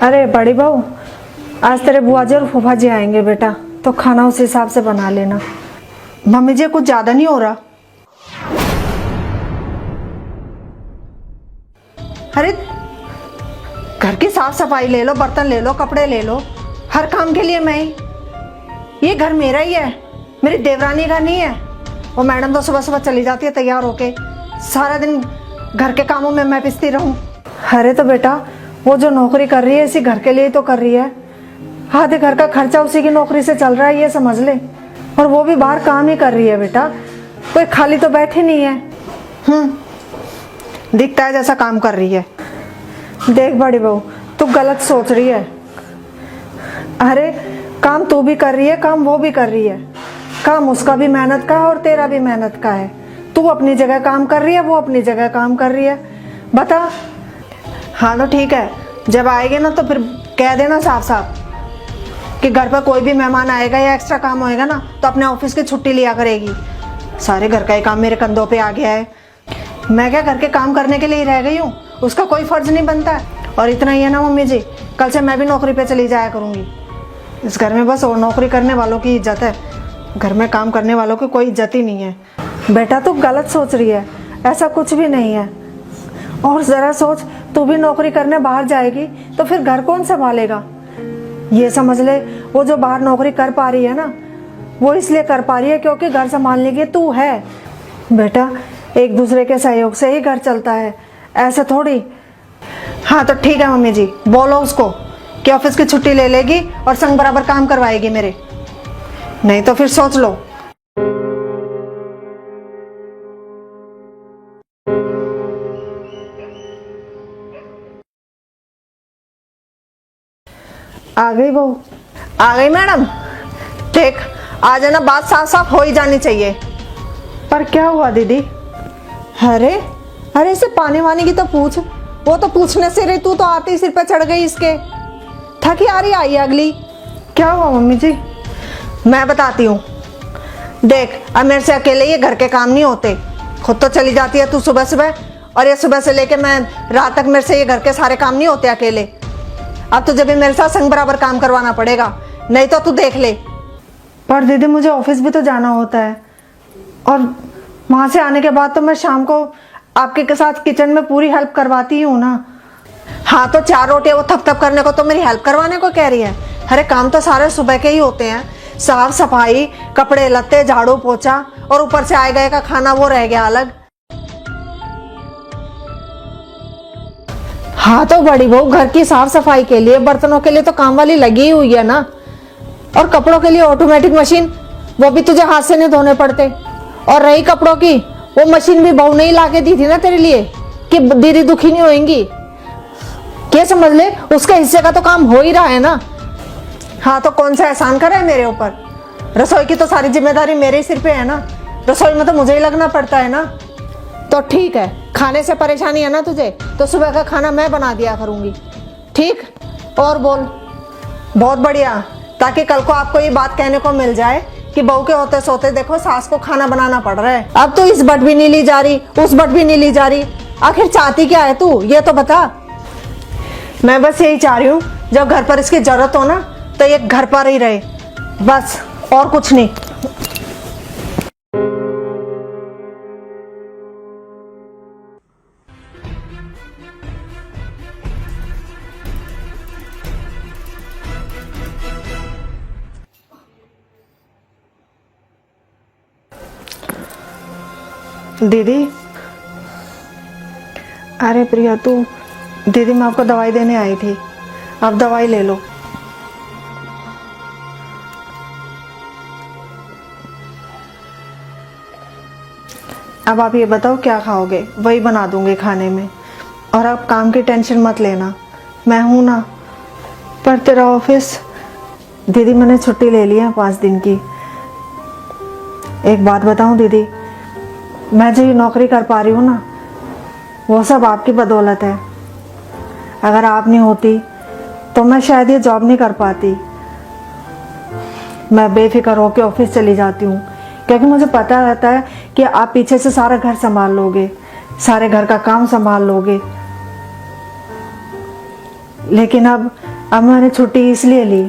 अरे बड़ी बहू, आज तेरे बुआ जी और फूफा जी आएंगे बेटा, तो खाना उस हिसाब से बना लेना। मम्मी जी कुछ ज्यादा नहीं हो रहा? अरे घर की साफ सफाई ले लो, बर्तन ले लो, कपड़े ले लो, हर काम के लिए मैं ही। ये घर मेरा ही है, मेरी देवरानी का नहीं है। वो मैडम तो सुबह सुबह चली जाती है तैयार होके, सारा दिन घर के कामों में मैं पिसती रहूं। अरे तो बेटा वो जो नौकरी कर रही है इसी घर के लिए तो कर रही है, आधे घर का खर्चा उसी की नौकरी से चल रहा है, ये समझ ले। और वो भी बाहर काम ही कर रही है बेटा, कोई खाली तो बैठी नहीं है। दिखता है जैसा काम कर रही है। देख बड़ी बहू, तू गलत सोच रही है। अरे काम तू भी कर रही है, काम वो भी कर रही है। काम उसका भी मेहनत का है और तेरा भी मेहनत का है। तू अपनी जगह काम कर रही है, वो अपनी जगह काम कर रही है। बता। हाँ तो ठीक है, जब आएगी ना तो फिर कह देना साफ साफ कि घर पर कोई भी मेहमान आएगा या एक्स्ट्रा काम होएगा ना तो अपने ऑफिस की छुट्टी लिया करेगी। सारे घर का ही काम मेरे कंधों पे आ गया है। मैं क्या घर के काम करने के लिए ही रह गई हूँ? उसका कोई फर्ज नहीं बनता है। और इतना ही है ना मम्मी जी, कल से मैं भी नौकरी पे चली जाया करूँगी। इस घर में बस और नौकरी करने वालों की इज्जत है, घर में काम करने वालों की कोई इज्जत ही नहीं है। बेटा तू गलत सोच रही है, ऐसा कुछ भी नहीं है। और जरा सोच, तू भी नौकरी करने बाहर जाएगी तो फिर घर कौन संभालेगा? ये समझ ले, वो जो बाहर नौकरी कर पा रही है ना, वो इसलिए कर पा रही है क्योंकि घर संभालने की तू है। बेटा एक दूसरे के सहयोग से ही घर चलता है, ऐसे थोड़ी। हाँ तो ठीक है मम्मी जी, बोलो उसको कि ऑफिस की छुट्टी ले लेगी और संग बराबर काम करवाएगी मेरे, नहीं तो फिर सोच लो। आ गई बहू? आ गई मैडम। देख आज है ना, बात साफ साफ हो ही जानी चाहिए। पर क्या हुआ दीदी? अरे अरे इसे पानी वानी की तो पूछ, वो तो पूछने से रही, तू तो आते ही सिर पे चढ़ गई इसके। थकी आ रही आई अगली। क्या हुआ मम्मी जी? मैं बताती हूँ। देख अब मेरे से अकेले ये घर के काम नहीं होते, खुद तो चली जाती है तू सुबह सुबह, और ये सुबह से लेके मैं रात तक मेरे से ये घर के सारे काम नहीं होते अकेले। अब तुझे भी मेरे साथ संग बराबर काम करवाना पड़ेगा, नहीं तो तू देख ले। पर दीदी मुझे ऑफिस भी तो जाना होता है, और वहां से आने के बाद तो मैं शाम को आपके साथ किचन में पूरी हेल्प करवाती हूँ ना। हाँ तो 4 रोटियां वो थप थप करने को तो मेरी हेल्प करवाने को कह रही है? अरे काम तो सारे सुबह के ही होते हैं, साफ सफाई, कपड़े लत्ते, झाड़ू पोछा, और ऊपर से आए गए का खाना वो रह गया अलग। हाँ तो बड़ी बहू घर की साफ सफाई के लिए, बर्तनों के लिए तो काम वाली लगी हुई है ना, और कपड़ों के लिए ऑटोमेटिक मशीन, वो भी तुझे हाथ से नहीं धोने पड़ते। और रही कपड़ों की, वो मशीन भी बहू ने ही लाके दी थी ना तेरे लिए कि दीदी दुखी नहीं होएंगी। क्या समझ ले, उसके हिस्से का तो काम हो ही रहा है ना। हाँ तो कौन सा एहसान करा है मेरे ऊपर? रसोई की तो सारी जिम्मेदारी मेरे ही सिर पे है ना, रसोई में तो मुझे ही लगना पड़ता है ना। तो ठीक है, खाने से परेशानी है ना तुझे, तो सुबह का खाना मैं बना दिया करूंगी, ठीक? और बोल। बहुत बढ़िया, ताकि कल को आपको ये बात कहने को मिल जाए कि बहू के होते सोते देखो सास को खाना बनाना पड़ रहा है। अब तो इस बट भी नहीं ली जा रही, उस बट भी नहीं ली जा रही, आखिर चाहती क्या है तू, ये तो बता। मैं बस यही चाह रही हूँ, जब घर पर इसकी जरूरत हो ना तो ये घर पर ही रहे, बस, और कुछ नहीं। दीदी, अरे प्रिया तू, दीदी मैं आपको दवाई देने आई थी, आप दवाई ले लो। अब आप ये बताओ क्या खाओगे, वही बना दूंगी खाने में। और आप काम की टेंशन मत लेना, मैं हूं ना। पर तेरा ऑफिस, दीदी मैंने छुट्टी ले ली है 5 दिन की। एक बात बताऊं दीदी, मैं जो ये नौकरी कर पा रही हूँ ना, वो सब आपकी बदौलत है। अगर आप नहीं होती तो मैं शायद ये जॉब नहीं कर पाती। मैं बेफिक्र होकर ऑफिस चली जाती हूँ, क्योंकि मुझे पता रहता है कि आप पीछे से सारा घर संभाल लोगे, सारे घर का काम संभाल लोगे। लेकिन अब मैंने छुट्टी इसलिए ली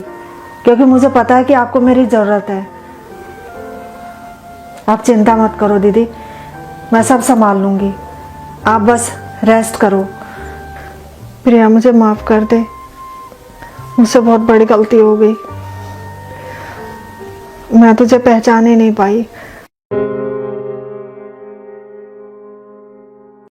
क्योंकि मुझे पता है कि आपको मेरी ज़रूरत है। आप चिंता मत करो दीदी, मैं सब संभाल लूँगी, आप बस रेस्ट करो। प्रिया मुझे माफ़ कर दे, मुझसे बहुत बड़ी गलती हो गई। मैं तुझे पहचान ही नहीं पाई।